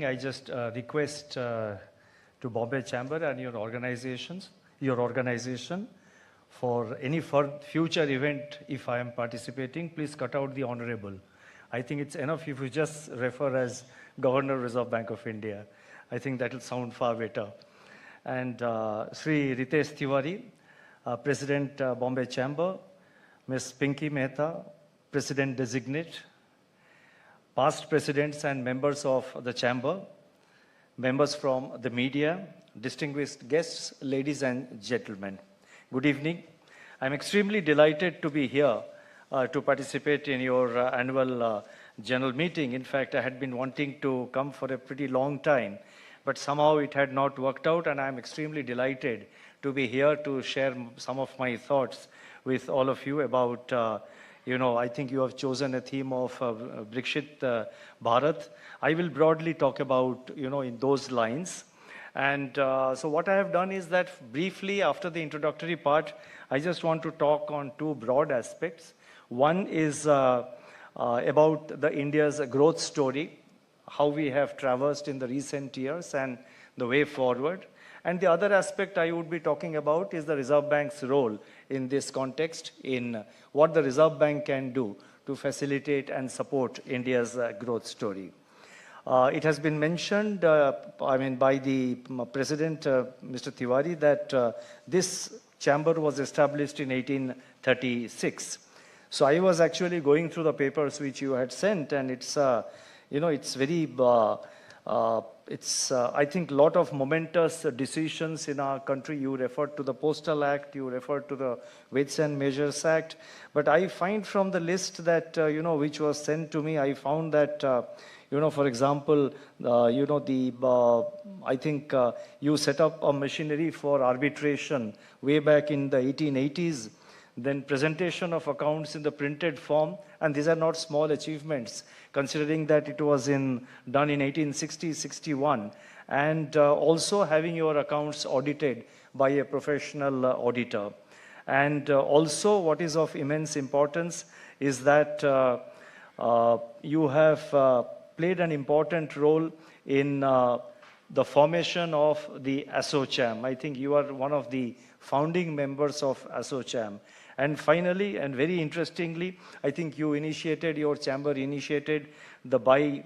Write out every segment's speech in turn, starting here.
I just request to Bombay Chamber and your organization, for any future event, if I am participating, please cut out the honorable. I think it's enough if you just refer as Governor, Reserve Bank of India. I think that will sound far better. And Sri Ritesh Tiwari, President Bombay Chamber, Ms. Pinky Mehta, President Designate, past presidents and members of the chamber, members from the media, distinguished guests, ladies and gentlemen. Good evening. I'm extremely delighted to be here to participate in your annual general meeting. In fact, I had been wanting to come for a pretty long time, but somehow it had not worked out, and I'm extremely delighted to be here to share some of my thoughts with all of you about I think you have chosen a theme of Brikshit Bharat. I will broadly talk about, in those lines. And so what I have done is that briefly after the introductory part, I just want to talk on two broad aspects. One is about the India's growth story, how we have traversed in the recent years and the way forward. And the other aspect I would be talking about is the Reserve Bank's role in this context, in what the Reserve Bank can do to facilitate and support India's growth story. It has been mentioned, by the President, Mr. Tiwari, that this chamber was established in 1836. So I was actually going through the papers which you had sent, and it's, it's very... I think, a lot of momentous decisions in our country. You referred to the Postal Act, you referred to the Weights and Measures Act. But I find from the list that, which was sent to me, I found that, for example, I think you set up a machinery for arbitration way back in the 1880s. Then presentation of accounts in the printed form, and these are not small achievements, considering that it was done in 1860-61, and also having your accounts audited by a professional auditor. And also what is of immense importance is that you have played an important role in the formation of the ASSOCHAM. I think you are one of the founding members of ASSOCHAM. And finally, and very interestingly, I think your chamber initiated the by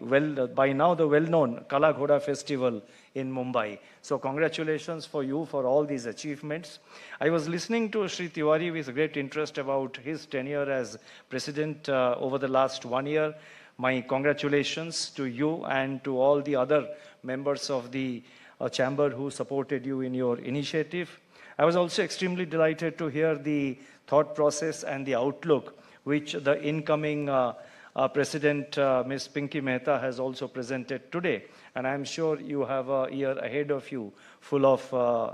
now the well-known Kala Ghoda festival in Mumbai. So congratulations for you for all these achievements. I was listening to Sri Tiwari with great interest about his tenure as president over the last 1 year. My congratulations to you and to all the other members of the chamber who supported you in your initiative. I was also extremely delighted to hear the thought process and the outlook which the incoming President, Ms. Pinky Mehta, has also presented today. And I'm sure you have a year ahead of you full of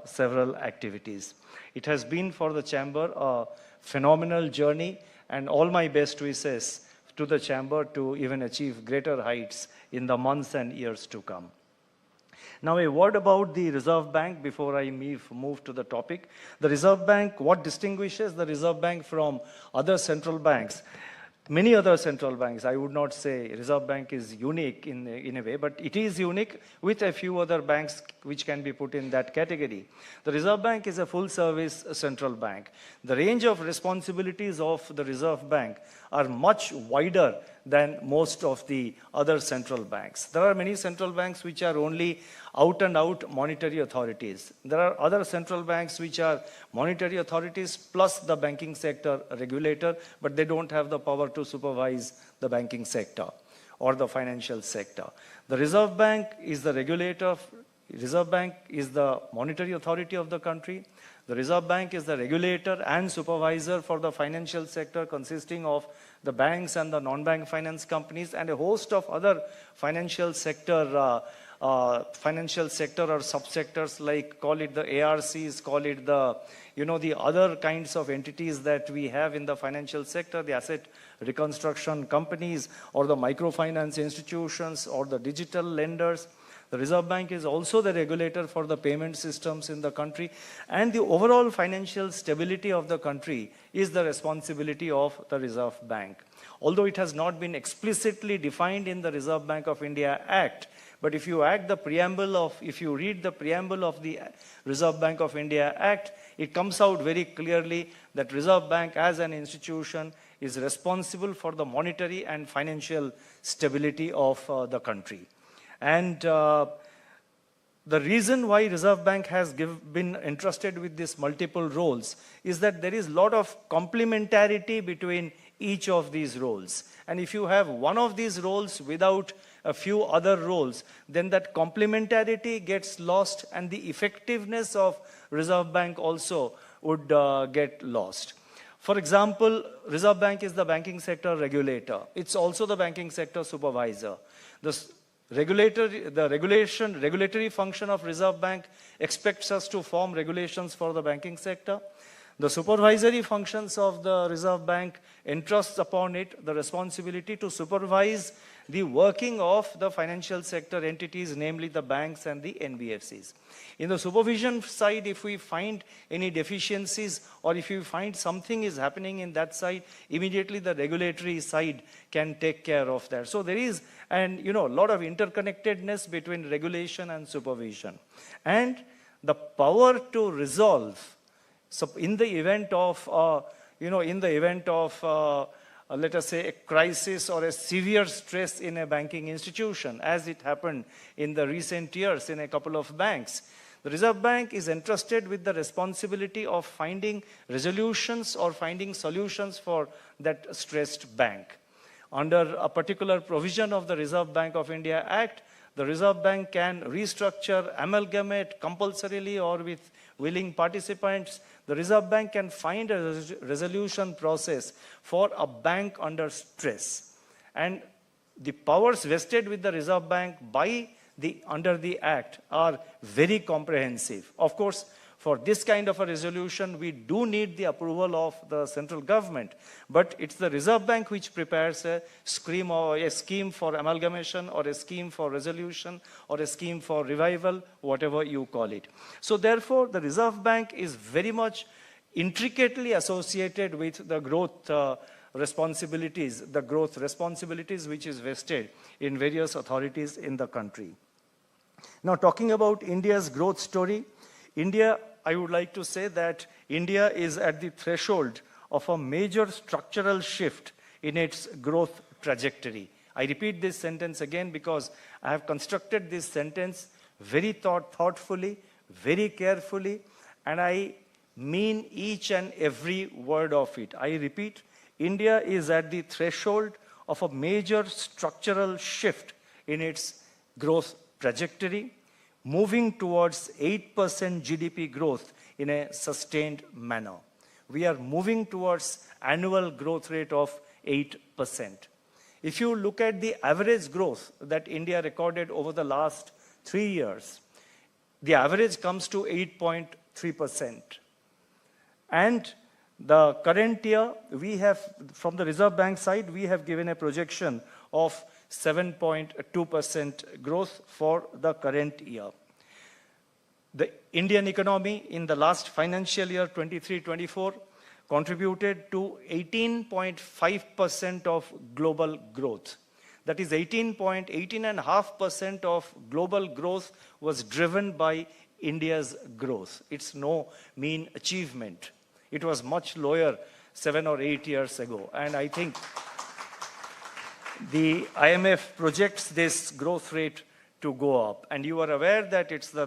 several activities. It has been for the chamber a phenomenal journey, and all my best wishes to the chamber to even achieve greater heights in the months and years to come. Now, a word about the Reserve Bank before I move to the topic. The Reserve Bank, what distinguishes the Reserve Bank from other central banks? Many other central banks, I would not say Reserve Bank is unique in a way, but it is unique with a few other banks which can be put in that category. The Reserve Bank is a full-service central bank. The range of responsibilities of the Reserve Bank are much wider than most of the other central banks. There are many central banks which are only out-and-out monetary authorities. There are other central banks which are monetary authorities plus the banking sector regulator, but they don't have the power to supervise the banking sector or the financial sector. The Reserve Bank is the regulator. Reserve Bank is the monetary authority of the country. The Reserve Bank is the regulator and supervisor for the financial sector, consisting of the banks and the non-bank finance companies and a host of other financial sector or subsectors, like call it the ARCs, call it the the other kinds of entities that we have in the financial sector, the asset reconstruction companies or the microfinance institutions or the digital lenders. The Reserve Bank is also the regulator for the payment systems in the country, and the overall financial stability of the country is the responsibility of the Reserve Bank. Although it has not been explicitly defined in the Reserve Bank of India Act, But if you read the preamble of the Reserve Bank of India Act, it comes out very clearly that Reserve Bank as an institution is responsible for the monetary and financial stability of the country. And the reason why Reserve Bank has been entrusted with these multiple roles is that there is a lot of complementarity between each of these roles. And if you have one of these roles without a few other roles, then that complementarity gets lost and the effectiveness of Reserve Bank also would get lost. For example, Reserve Bank is the banking sector regulator. It's also the banking sector supervisor. The regulatory function of Reserve Bank expects us to form regulations for the banking sector. The supervisory functions of the Reserve Bank entrusts upon it the responsibility to supervise the working of the financial sector entities, namely the banks and the NBFCs. In the supervision side, if we find any deficiencies or if we find something is happening in that side, immediately the regulatory side can take care of that. So there is a lot of interconnectedness between regulation and supervision. And the power to resolve, so in the event of, let us say, a crisis or a severe stress in a banking institution, as it happened in the recent years in a couple of banks, the Reserve Bank is entrusted with the responsibility of finding resolutions or finding solutions for that stressed bank. Under a particular provision of the Reserve Bank of India Act, the Reserve Bank can restructure, amalgamate compulsorily or with willing participants. The Reserve Bank can find a resolution process for a bank under stress. And the powers vested with the Reserve Bank under the Act are very comprehensive. Of course, for this kind of a resolution, we do need the approval of the central government. But it's the Reserve Bank which prepares a scheme for amalgamation or a scheme for resolution or a scheme for revival, whatever you call it. So therefore, the Reserve Bank is very much intricately associated with the growth responsibilities which is vested in various authorities in the country. Now, talking about India's growth story, I would like to say that India is at the threshold of a major structural shift in its growth trajectory. I repeat this sentence again because I have constructed this sentence very thoughtfully, very carefully, and I mean each and every word of it. I repeat, India is at the threshold of a major structural shift in its growth trajectory, moving towards 8% GDP growth in a sustained manner. We are moving towards annual growth rate of 8%. If you look at the average growth that India recorded over the last 3 years, the average comes to 8.3%. And the current year, we have, from the Reserve Bank side, we have given a projection of 7.2% growth for the current year. The Indian economy in the last financial year 23-24 contributed to 18.5% of global growth. That is 18.5% of global growth was driven by India's growth. It's no mean achievement. It was much lower 7 or 8 years ago. And I think the IMF projects this growth rate to go up. And you are aware that it's the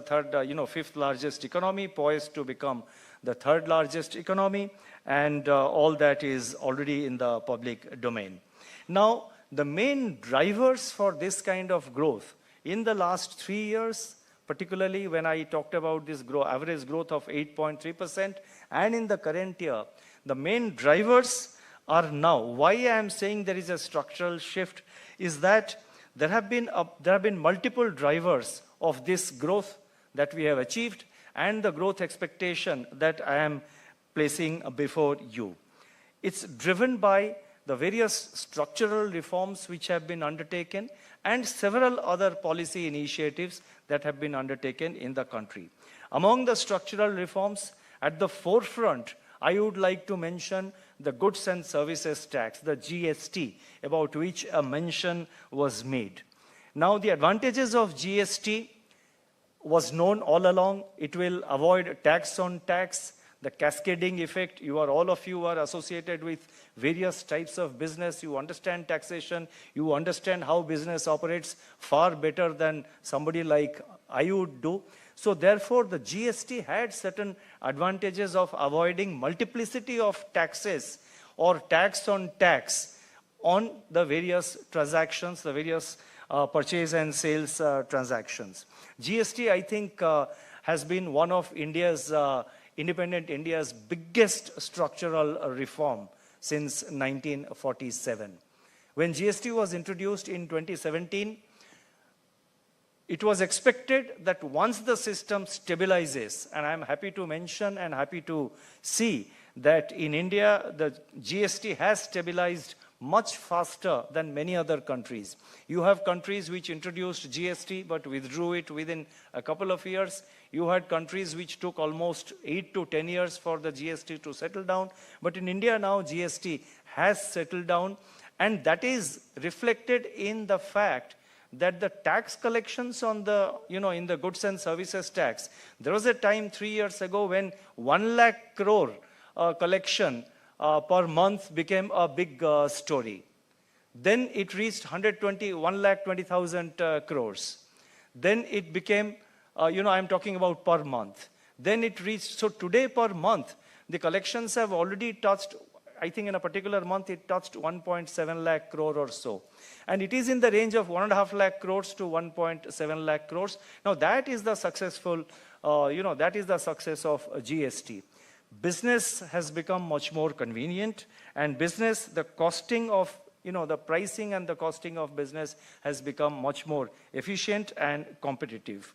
fifth largest economy, poised to become the third largest economy. And all that is already in the public domain. Now, the main drivers for this kind of growth in the last 3 years, particularly when I talked about this average growth of 8.3%, and in the current year, the main drivers are now, why I am saying there is a structural shift, is that there have been multiple drivers of this growth that we have achieved and the growth expectation that I am placing before you. It's driven by the various structural reforms which have been undertaken and several other policy initiatives that have been undertaken in the country. Among the structural reforms, at the forefront, I would like to mention the Goods and Services Tax, the GST, about which a mention was made. Now, the advantages of GST was known all along. It will avoid tax on tax, the cascading effect. All of you are associated with various types of business. You understand taxation. You understand how business operates far better than somebody like I would do. So therefore, the GST had certain advantages of avoiding multiplicity of taxes or tax on tax on the various transactions, the various purchase and sales transactions. GST, I think, has been one of India's, independent India's biggest structural reform since 1947. When GST was introduced in 2017, it was expected that once the system stabilizes, and I'm happy to mention and happy to see that in India, the GST has stabilized much faster than many other countries. You have countries which introduced GST but withdrew it within a couple of years. You had countries which took almost 8 to 10 years for the GST to settle down. But in India now, GST has settled down, and that is reflected in the fact that the tax collections on the, in the goods and services tax, there was a time 3 years ago when 1 lakh crore collection per month became a big story. Then it reached 1,20,000 crores. Then it became, I'm talking about per month. Then it reached, so today per month, the collections have already touched, I think in a particular month, it touched 1.7 lakh crore or so. And it is in the range of 1.5 lakh crores to 1.7 lakh crores. Now that is the successful, that is the success of GST. Business has become much more convenient, and business, the costing of, the pricing and the costing of business has become much more efficient and competitive.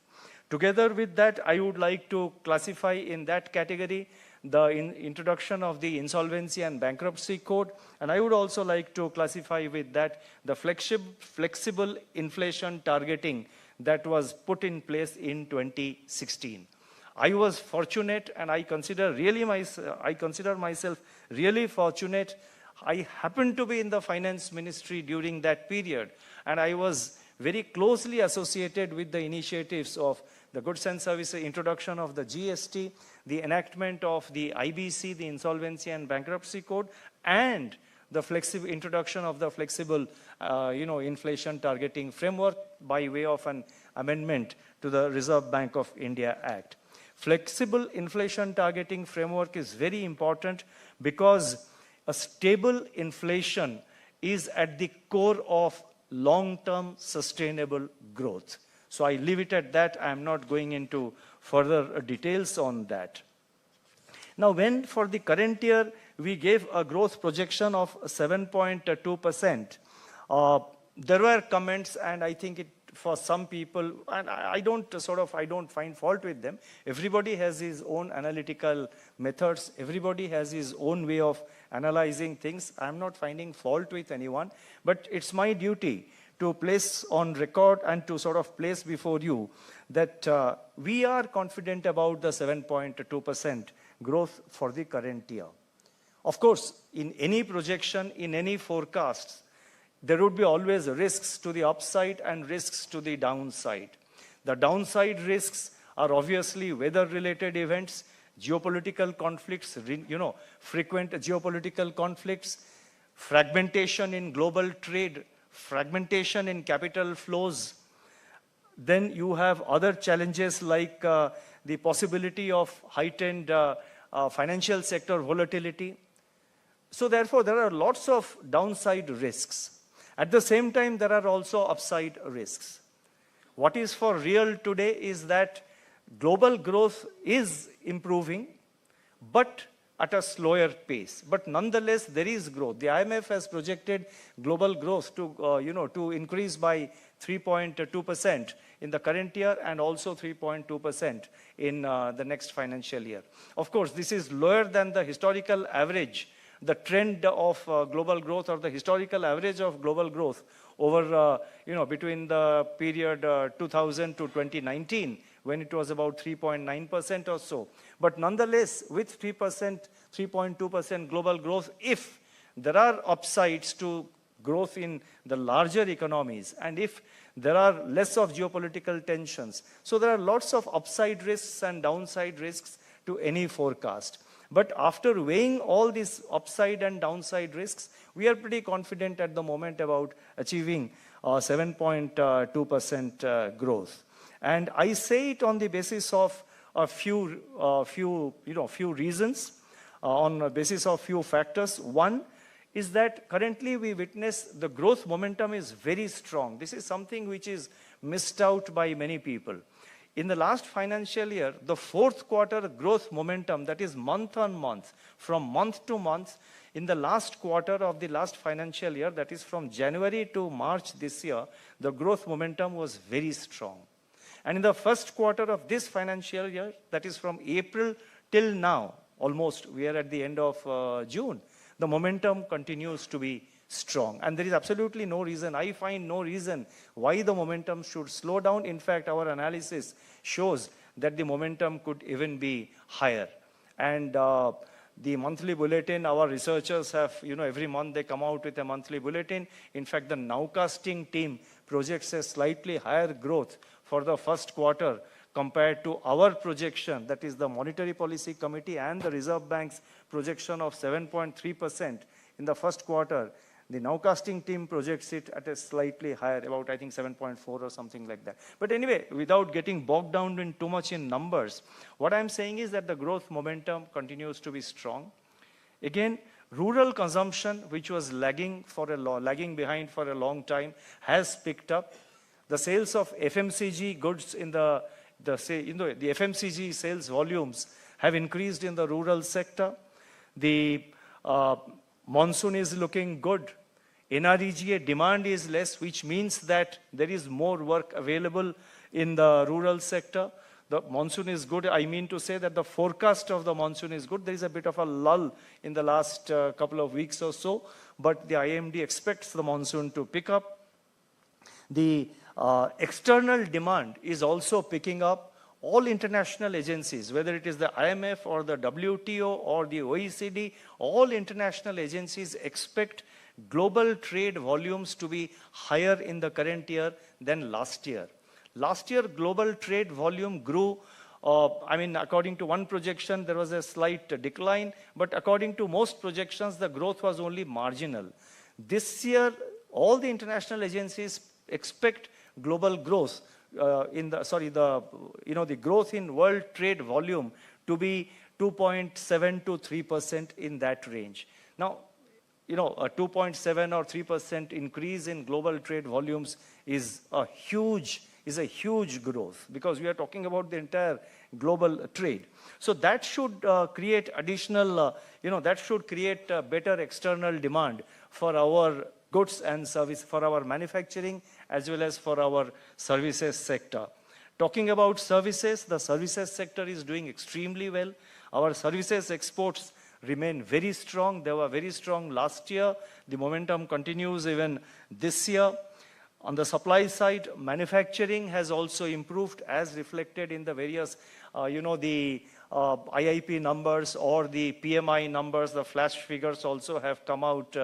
Together with that, I would like to classify in that category the introduction of the Insolvency and Bankruptcy Code, and I would also like to classify with that the flexible inflation targeting that was put in place in 2016. I was fortunate, and I consider myself really fortunate. I happened to be in the finance ministry during that period, and I was very closely associated with the initiatives of the goods and services, introduction of the GST, the enactment of the IBC, the Insolvency and Bankruptcy Code, and the introduction of the flexible, inflation targeting framework by way of an amendment to the Reserve Bank of India Act. Flexible inflation targeting framework is very important because a stable inflation is at the core of long-term sustainable growth. So I leave it at that. I'm not going into further details on that. Now, when for the current year, we gave a growth projection of 7.2%, there were comments, and I think it, for some people, and I don't find fault with them. Everybody has his own analytical methods. Everybody has his own way of analyzing things. I'm not finding fault with anyone, but it's my duty to place on record and to place before you that we are confident about the 7.2% growth for the current year. Of course, in any projection, in any forecast, there would be always risks to the upside and risks to the downside. The downside risks are obviously weather-related events, geopolitical conflicts, frequent geopolitical conflicts, fragmentation in global trade, fragmentation in capital flows. Then you have other challenges like the possibility of heightened financial sector volatility. So therefore, there are lots of downside risks. At the same time, there are also upside risks. What is for real today is that global growth is improving, but at a slower pace. But nonetheless, there is growth. The IMF has projected global growth to increase by 3.2% in the current year and also 3.2% in the next financial year. Of course, this is lower than the historical average, the trend of global growth, or the historical average of global growth over, between the period 2000 to 2019, when it was about 3.9% or so. But nonetheless, with 3.2% global growth, if there are upsides to growth in the larger economies, and if There are less of geopolitical tensions. So there are lots of upside risks and downside risks to any forecast. But after weighing all these upside and downside risks, we are pretty confident at the moment about achieving 7.2% growth. And I say it on the basis of a few reasons, on the basis of few factors. One is that currently we witness the growth momentum is very strong. This is something which is missed out by many people. In the last financial year, the fourth quarter growth momentum, that is month on month, from month to month, in the last quarter of the last financial year, that is from January to March this year, the growth momentum was very strong. And in the first quarter of this financial year, that is from April till now, almost we are at the end of June, the momentum continues to be strong. And there is absolutely no reason, I find no reason why the momentum should slow down. In fact, our analysis shows that the momentum could even be higher. And the monthly bulletin, our researchers have, every month they come out with a monthly bulletin. In fact, the nowcasting team projects a slightly higher growth for the first quarter compared to our projection, that is the Monetary Policy Committee and the Reserve Bank's projection of 7.3% in the first quarter. The nowcasting team projects it at a slightly higher, about I think 7.4 or something like that. But anyway, without getting bogged down in too much in numbers, what I'm saying is that the growth momentum continues to be strong. Again, rural consumption, which was lagging behind for a long time, has picked up. The sales of FMCG goods in the FMCG sales volumes have increased in the rural sector. The monsoon is looking good. NREGA demand is less, which means that there is more work available in the rural sector. The monsoon is good. I mean to say that the forecast of the monsoon is good. There is a bit of a lull in the last couple of weeks or so, but the IMD expects the monsoon to pick up. The external demand is also picking up. All international agencies, whether it is the IMF or the WTO or the OECD, all international agencies expect global trade volumes to be higher in the current year than last year. Last year, global trade volume grew. According to one projection, there was a slight decline, but according to most projections, the growth was only marginal. This year, all the international agencies expect global growth the growth in world trade volume to be 2.7 to 3% in that range. Now, a 2.7 or 3% increase in global trade volumes is a huge growth, because we are talking about the entire global trade. So that should create additional, that should create better external demand for our goods and service, for our manufacturing as well as for our services sector. Talking about services, the services sector is doing extremely well. Our services exports remain very strong. They were very strong last year. The momentum continues even this year. On the supply side, manufacturing has also improved, as reflected in the various, the IIP numbers or the PMI numbers. The flash figures also have come out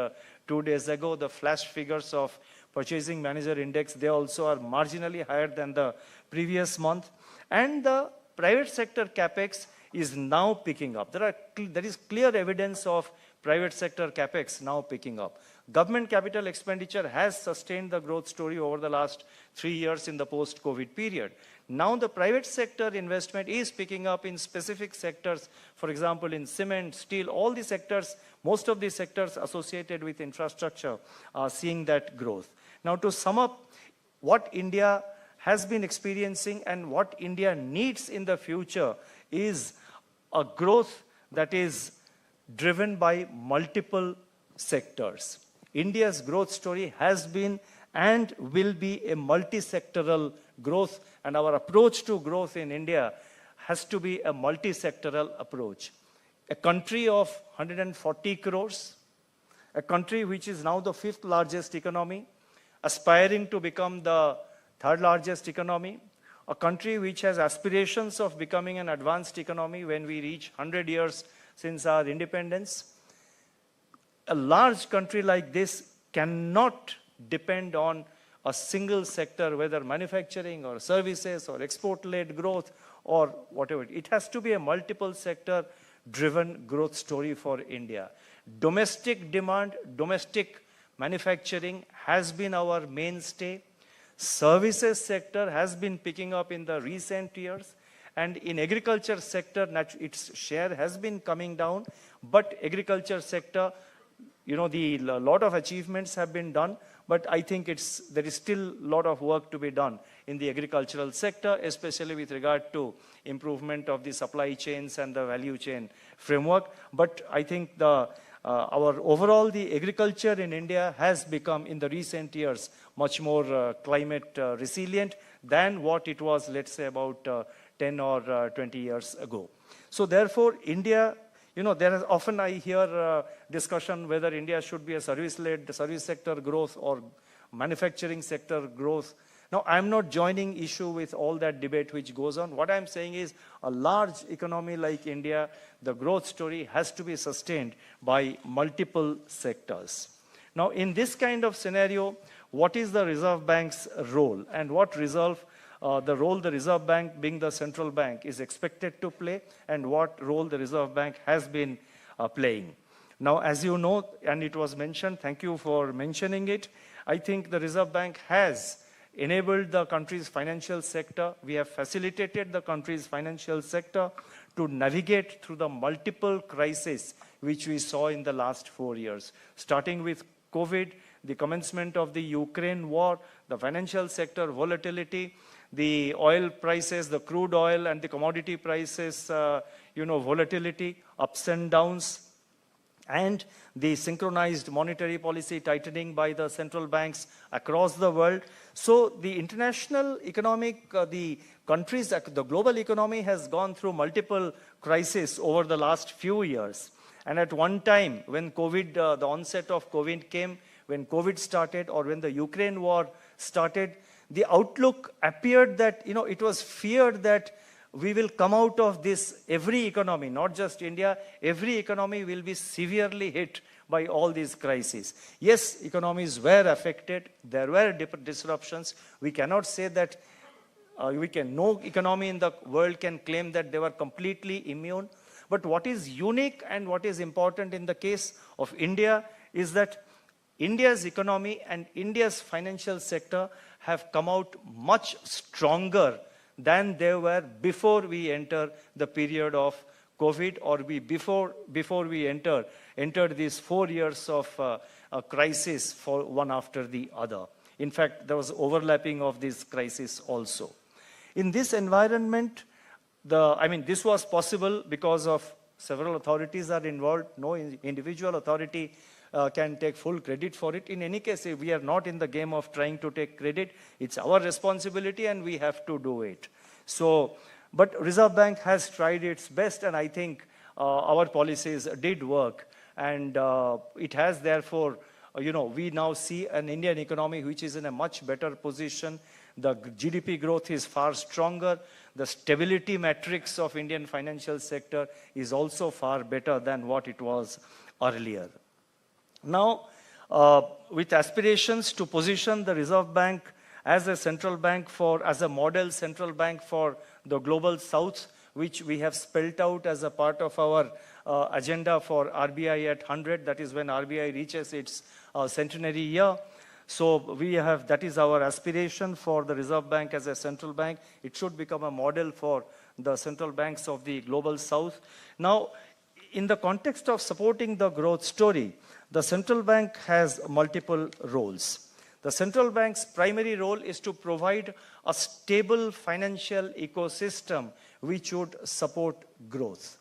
2 days ago. The flash figures of Purchasing Manager Index, they also are marginally higher than the previous month. And the private sector capex is now picking up. There is clear evidence of private sector capex now picking up. Government capital expenditure has sustained the growth story over the last 3 years in the post-COVID period. Now the private sector investment is picking up in specific sectors, for example, in cement, steel, all the sectors, most of the sectors associated with infrastructure are seeing that growth. Now, to sum up what India has been experiencing and what India needs in the future is a growth that is driven by multiple sectors. India's growth story has been and will be a multi-sectoral growth, and our approach to growth in India has to be a multi-sectoral approach. A country of 140 crores, a country which is now the 5th largest economy, aspiring to become the 3rd largest economy, a country which has aspirations of becoming an advanced economy when we reach 100 years since our independence. A large country like this cannot depend on a single sector, whether manufacturing or services or export-led growth or whatever. It has to be a multiple sector driven growth story for India. Domestic demand, domestic manufacturing has been our mainstay. Services sector has been picking up in the recent years. And in agriculture sector, its share has been coming down. But agriculture sector, a lot of achievements have been done. But I think there is still a lot of work to be done in the agricultural sector, especially with regard to improvement of the supply chains and the value chain framework. But I think overall, the agriculture in India has become, in the recent years, much more climate resilient than what it was, let's say, about 10 or 20 years ago. So therefore, India, often I hear discussion whether India should be a service sector growth or manufacturing sector growth. Now, I'm not joining issue with all that debate which goes on. What I'm saying is a large economy like India, the growth story has to be sustained by multiple sectors. Now, in this kind of scenario, what is the Reserve Bank's role and what the role the Reserve Bank, being the central bank, is expected to play and what role the Reserve Bank has been playing? Now, as you know, and it was mentioned, thank you for mentioning it, I think the Reserve Bank has enabled the country's financial sector. We have facilitated the country's financial sector to navigate through the multiple crises which we saw in the last 4 years. Starting with COVID, the commencement of the Ukraine war, the financial sector volatility, the oil prices, the crude oil and the commodity prices, volatility, ups and downs, and the synchronized monetary policy tightening by the central banks across the world. So the international economic, the global economy has gone through multiple crises over the last few years. And at one time, when COVID, the onset of COVID came, when COVID started, or when the Ukraine war started, the outlook appeared that, it was feared that we will come out of this, every economy, not just India, every economy will be severely hit by all these crises. Yes, economies were affected, there were disruptions. We cannot say that no economy in the world can claim that they were completely immune. But what is unique and what is important in the case of India is that India's economy and India's financial sector have come out much stronger than they were before we enter the period of COVID, or before we entered these 4 years of a crisis for one after the other. In fact, there was overlapping of these crises also. In this environment, this was possible because of several authorities are involved. No individual authority can take full credit for it. In any case, we are not in the game of trying to take credit. It's our responsibility and we have to do it. So, but Reserve Bank has tried its best, and I think our policies did work. And it has therefore, we now see an Indian economy which is in a much better position. The GDP growth is far stronger. The stability metrics of Indian financial sector is also far better than what it was earlier. Now, with aspirations to position the Reserve Bank as a central bank as a model central bank for the global south, which we have spelled out as a part of our agenda for RBI at 100, that is when RBI reaches its centenary year. So that is our aspiration for the Reserve Bank as a central bank. It should become a model for the central banks of the global south. Now, in the context of supporting the growth story, the central bank has multiple roles. The central bank's primary role is to provide a stable financial ecosystem which would support growth.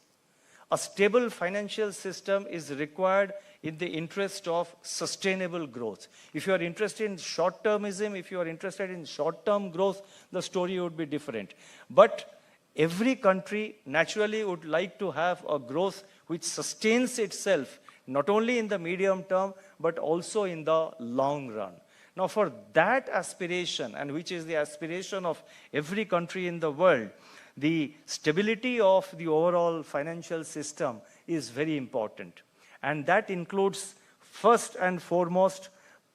A stable financial system is required in the interest of sustainable growth. If you are interested in short-termism, if you are interested in short-term growth, the story would be different. But every country naturally would like to have a growth which sustains itself, not only in the medium term, but also in the long run. Now, for that aspiration, and which is the aspiration of every country in the world, the stability of the overall financial system is very important. And that includes, first and foremost,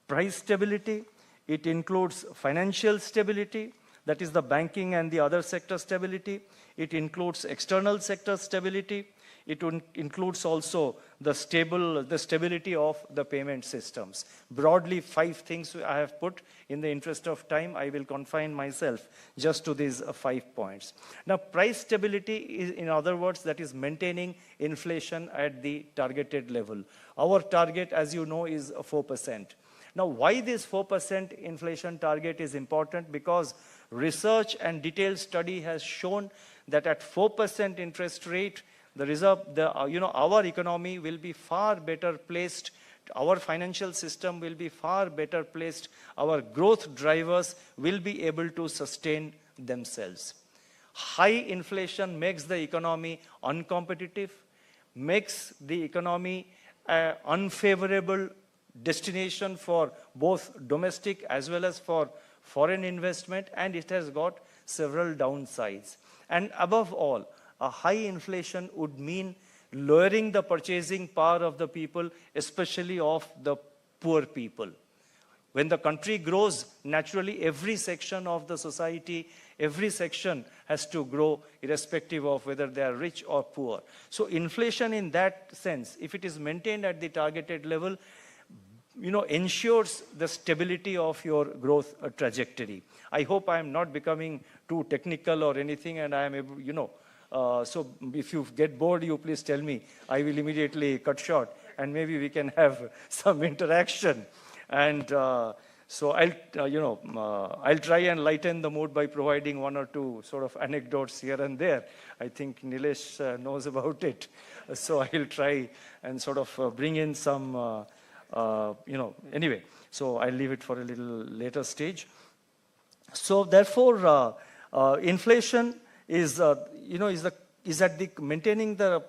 price stability. It includes financial stability, that is the banking and the other sector stability. It includes external sector stability. It includes also the stability of the payment systems. Broadly, 5 things I have put. In the interest of time, I will confine myself just to these 5 points. Now, price stability is, in other words, that is maintaining inflation at the targeted level. Our target, as you know, is 4%. Now, why this 4% inflation target is important? Because research and detailed study has shown that at 4% interest rate, our economy will be far better placed, our financial system will be far better placed, our growth drivers will be able to sustain themselves. High inflation makes the economy uncompetitive, makes the economy an unfavorable destination for both domestic as well as for foreign investment, and it has got several downsides. And above all, a high inflation would mean lowering the purchasing power of the people, especially of the poor people. When the country grows, naturally every section of the society, every section has to grow irrespective of whether they are rich or poor. So inflation in that sense, if it is maintained at the targeted level, ensures the stability of your growth trajectory. I hope I am not becoming too technical or anything, and I am able, so if you get bored, you please tell me. I will immediately cut short, and maybe we can have some interaction. And so I'll try and lighten the mood by providing 1 or 2 sort of anecdotes here and there. I think Nilesh knows about it. So I'll try and sort of bring in some, anyway. So I'll leave it for a little later stage. So therefore, inflation is at the maintaining the,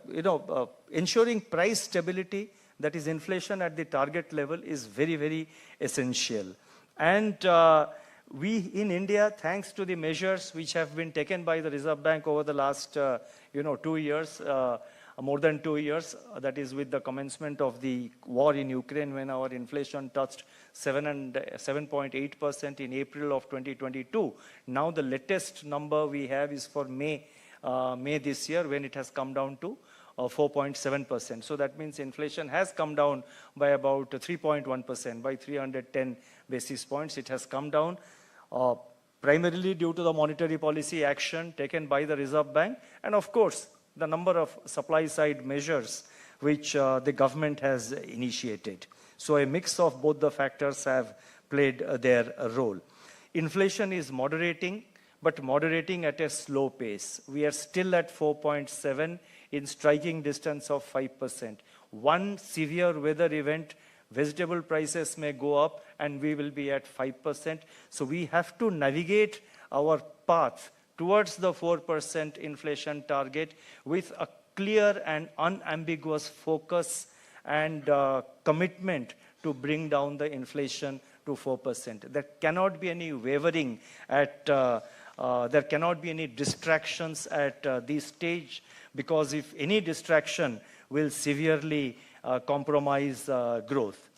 ensuring price stability, that is inflation at the target level, is very, very essential. And we in India, thanks to the measures which have been taken by the Reserve Bank over the last, 2 years, more than 2 years, that is with the commencement of the war in Ukraine, when our inflation touched 7.8% in April of 2022. Now the latest number we have is for May this year, when it has come down to 4.7%. So that means inflation has come down by about 3.1%, by 310 basis points. It has come down primarily due to the monetary policy action taken by the Reserve Bank, and of course, the number of supply-side measures which the government has initiated. So a mix of both the factors have played their role. Inflation is moderating, but moderating at a slow pace. We are still at 4.7 in striking distance of 5%. One severe weather event, vegetable prices may go up and we will be at 5%. So we have to navigate our path towards the 4% inflation target with a clear and unambiguous focus and commitment to bring down the inflation to 4%. There cannot be any wavering there cannot be any distractions at this stage, because if any distraction will severely compromise growth.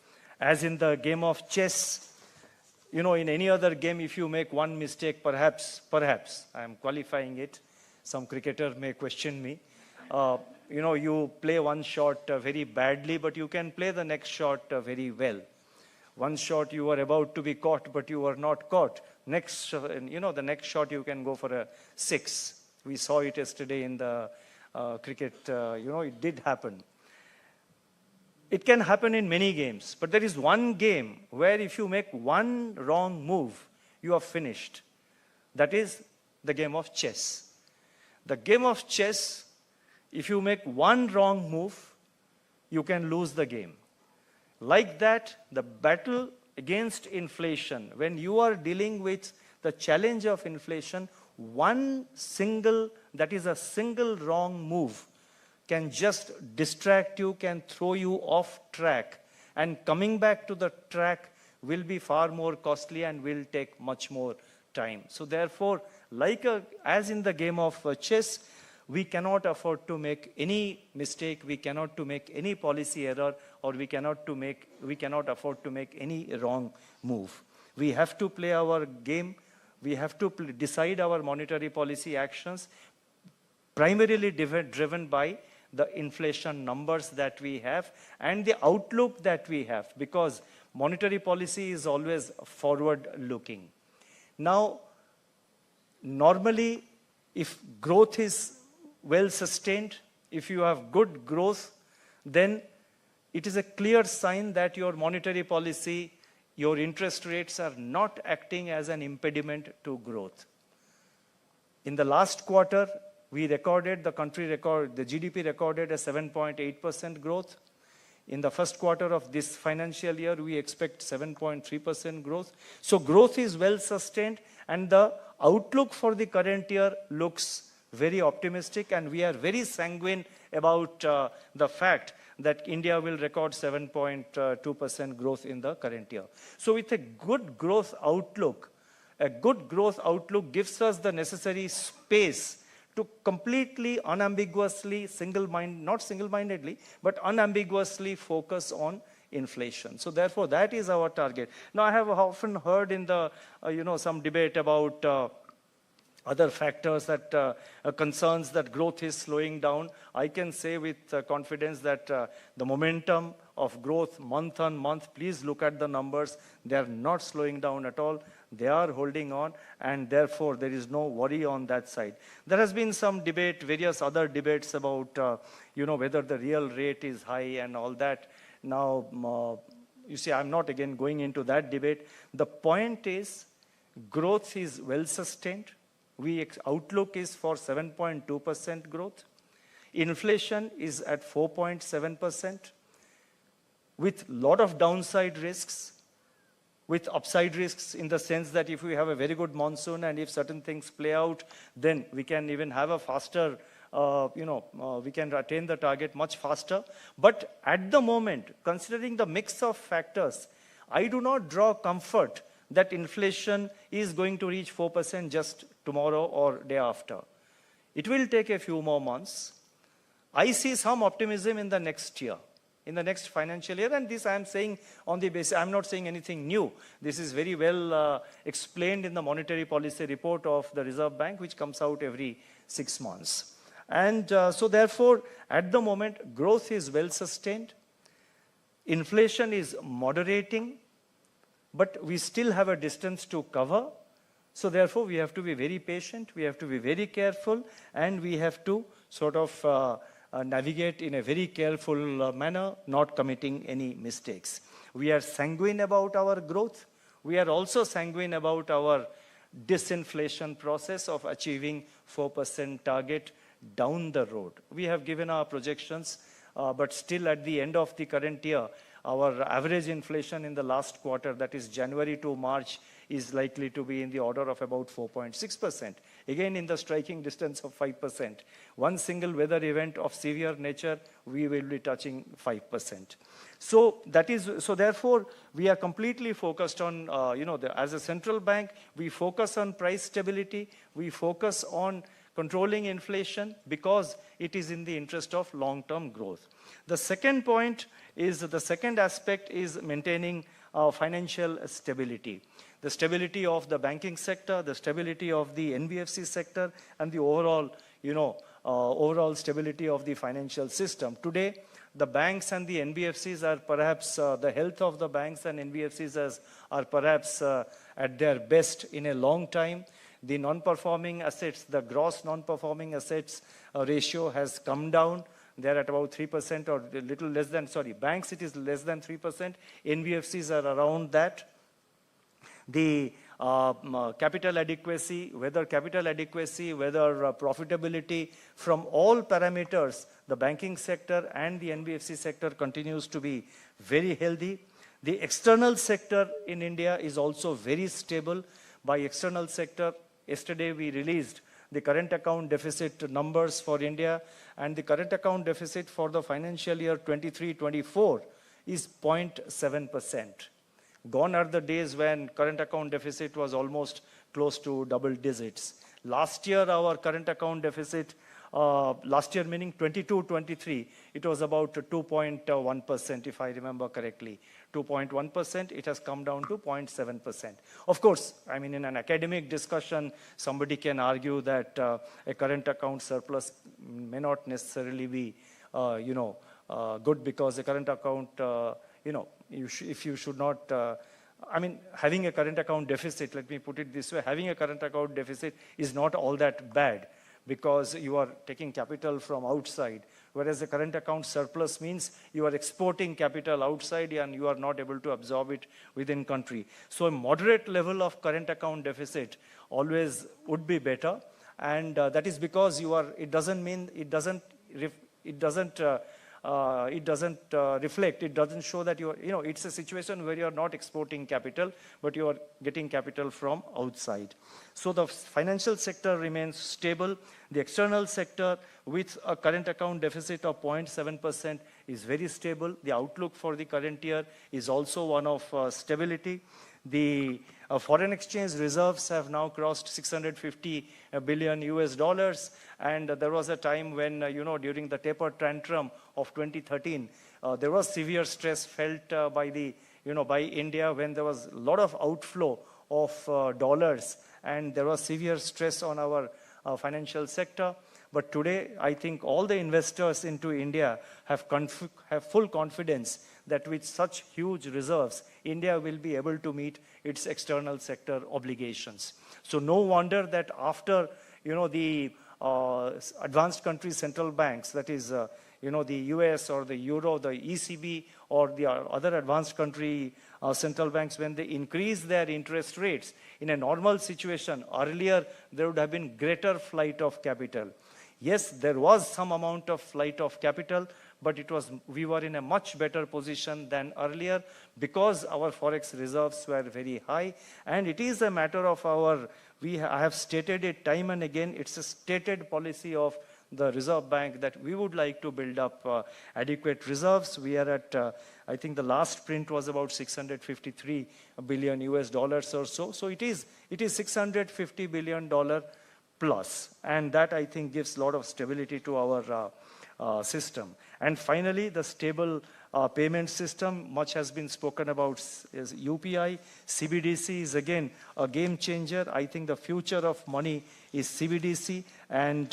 As in the game of chess, in any other game, if you make one mistake, perhaps, I am qualifying it, some cricketer may question me, you play one shot very badly, but you can play the next shot very well. One shot you were about to be caught, but you were not caught. The next shot you can go for a 6. We saw it yesterday in the cricket, it did happen. It can happen in many games, but there is one game where if you make one wrong move, you are finished. That is the game of chess. The game of chess, if you make one wrong move, you can lose the game. Like that, the battle against inflation, when you are dealing with the challenge of inflation, a single wrong move can just distract you, can throw you off track. And coming back to the track will be far more costly and will take much more time. So therefore, as in the game of chess, we cannot afford to make any mistake, we cannot to make any policy error, or we cannot afford to make any wrong move. We have to play our game. We have to decide our monetary policy actions, primarily driven by the inflation numbers that we have and the outlook that we have, because monetary policy is always forward-looking. Now, normally, if growth is well sustained, if you have good growth, then it is a clear sign that your monetary policy, your interest rates are not acting as an impediment to growth. In the last quarter, the GDP recorded a 7.8% growth. In the first quarter of this financial year, we expect 7.3% growth. So growth is well sustained, and the outlook for the current year looks very optimistic, and we are very sanguine about the fact that India will record 7.2% growth in the current year. So with a good growth outlook gives us the necessary space to completely, unambiguously, not single-mindedly, but unambiguously focus on inflation. So therefore, that is our target. Now, I have often heard in the, some debate about other factors that concerns that growth is slowing down. I can say with confidence that the momentum of growth month on month, please look at the numbers. They are not slowing down at all. They are holding on, and therefore there is no worry on that side. There has been some debate, various other debates about, whether the real rate is high and all that. Now, you see, I'm not again going into that debate. The point is, growth is well sustained. Outlook is for 7.2% growth. Inflation is at 4.7%, with a lot of downside risks, with upside risks in the sense that if we have a very good monsoon and if certain things play out, then we can even have a faster, we can attain the target much faster. But at the moment, considering the mix of factors, I do not draw comfort that inflation is going to reach 4% just tomorrow or day after. It will take a few more months. I see some optimism in the next year, in the next financial year, and this I am saying on the basis, I'm not saying anything new. This is very well explained in the monetary policy report of the Reserve Bank, which comes out every 6 months. And so therefore, at the moment, growth is well sustained. Inflation is moderating, but we still have a distance to cover. So therefore, we have to be very patient, we have to be very careful, and we have to sort of navigate in a very careful manner, not committing any mistakes. We are sanguine about our growth. We are also sanguine about our disinflation process of achieving 4% target down the road. We have given our projections, but still at the end of the current year, our average inflation in the last quarter, that is January to March, is likely to be in the order of about 4.6%. Again, in the striking distance of 5%. One single weather event of severe nature, we will be touching 5%. So therefore, we are completely focused on, as a central bank, we focus on price stability, we focus on controlling inflation because it is in the interest of long-term growth. The second aspect is maintaining financial stability. The stability of the banking sector, the stability of the NBFC sector, and the overall, overall stability of the financial system. Today, the banks and the NBFCs are perhaps, the health of the banks and NBFCs are perhaps at their best in a long time. The non-performing assets, the gross non-performing assets ratio has come down. They're at about 3% or a little less than, banks it is less than 3%. NBFCs are around that. The capital adequacy, whether profitability, from all parameters, the banking sector and the NBFC sector continues to be very healthy. The external sector in India is also very stable. By external sector, yesterday we released the current account deficit numbers for India, and the current account deficit for the financial year 23-24 is 0.7%. Gone are the days when current account deficit was almost close to double digits. Last year, our current account deficit, last year meaning 22-23, it was about 2.1%, if I remember correctly. 2.1%, it has come down to 0.7%. Of course, I mean, in an academic discussion, somebody can argue that a current account surplus may not necessarily be, good, because a current account, if you should not, I mean, having a current account deficit, let me put it this way, having a current account deficit is not all that bad, because you are taking capital from outside, whereas the current account surplus means you are exporting capital outside and you are not able to absorb it within country. So a moderate level of current account deficit always would be better, and that is because it doesn't reflect, it doesn't show that it's a situation where you're not exporting capital, but you are getting capital from outside. So the financial sector remains stable. The external sector, with a current account deficit of 0.7%, is very stable. The outlook for the current year is also one of stability. The foreign exchange reserves have now crossed 650 billion US dollars, and there was a time when, during the taper tantrum of 2013, there was severe stress felt by India, when there was a lot of outflow of dollars, and there was severe stress on our financial sector. But today, I think all the investors into India have full confidence that with such huge reserves, India will be able to meet its external sector obligations. So no wonder that after, the advanced country central banks, that is, the US or the Euro, the ECB, or the other advanced country central banks, when they increase their interest rates, in a normal situation, earlier there would have been greater flight of capital. Yes, there was some amount of flight of capital, but we were in a much better position than earlier, because our forex reserves were very high. And it is a matter of I have stated it time and again, it's a stated policy of the Reserve Bank that we would like to build up adequate reserves. We are at, I think the last print was about 653 billion US dollars or so. So it is $650 billion plus, and that, I think, gives a lot of stability to our system. And finally, the stable payment system, much has been spoken about, is UPI. CBDC is again a game changer. I think the future of money is CBDC, and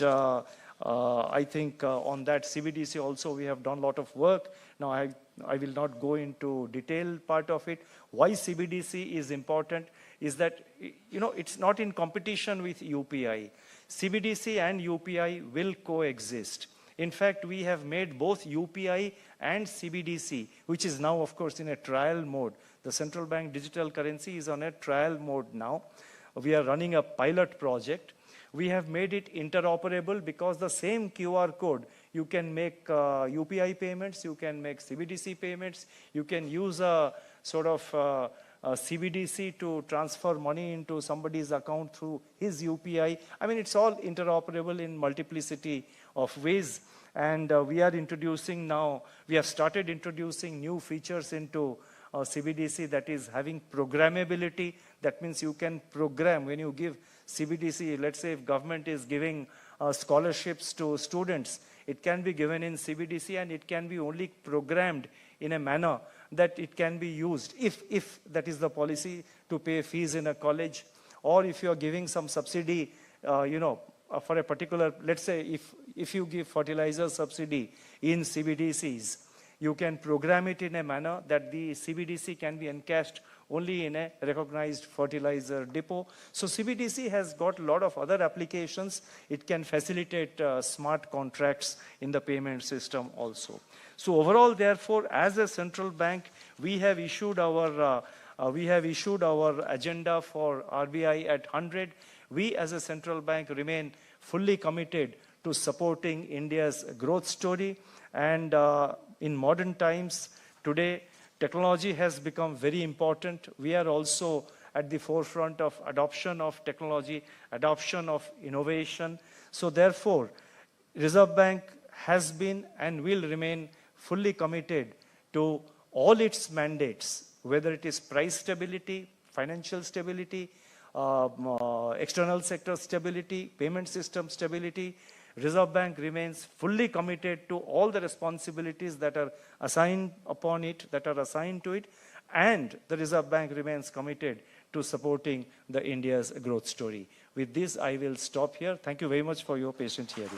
I think on that CBDC also we have done a lot of work. Now I will not go into detail part of it. Why CBDC is important is that, it's not in competition with UPI. CBDC and UPI will coexist. In fact, we have made both UPI and CBDC, which is now, of course, in a trial mode. The central bank digital currency is on a trial mode now. We are running a pilot project. We have made it interoperable because the same QR code, you can make UPI payments, you can make CBDC payments, you can use a sort of CBDC to transfer money into somebody's account through his UPI. I mean, it's all interoperable in multiplicity of ways. And we have started introducing new features into CBDC, that is having programmability. That means you can program when you give CBDC. Let's say if government is giving scholarships to students, it can be given in CBDC, and it can be only programmed in a manner that it can be used if that is the policy to pay fees in a college, or if you are giving some subsidy, for a particular, let's say if you give fertilizer subsidy in CBDCs, you can program it in a manner that the CBDC can be encashed only in a recognized fertilizer depot. So CBDC has got a lot of other applications. It can facilitate smart contracts in the payment system also. So overall, therefore, as a central bank, we have issued our agenda for RBI at 100. We as a central bank remain fully committed to supporting India's growth story. And in modern times, today, technology has become very important. We are also at the forefront of adoption of technology, adoption of innovation. So therefore, Reserve Bank has been and will remain fully committed to all its mandates, whether it is price stability, financial stability, external sector stability, payment system stability. Reserve Bank remains fully committed to all the responsibilities that are assigned upon it, that are assigned to it, and the Reserve Bank remains committed to supporting the India's growth story. With this, I will stop here. Thank you very much for your patient hearing.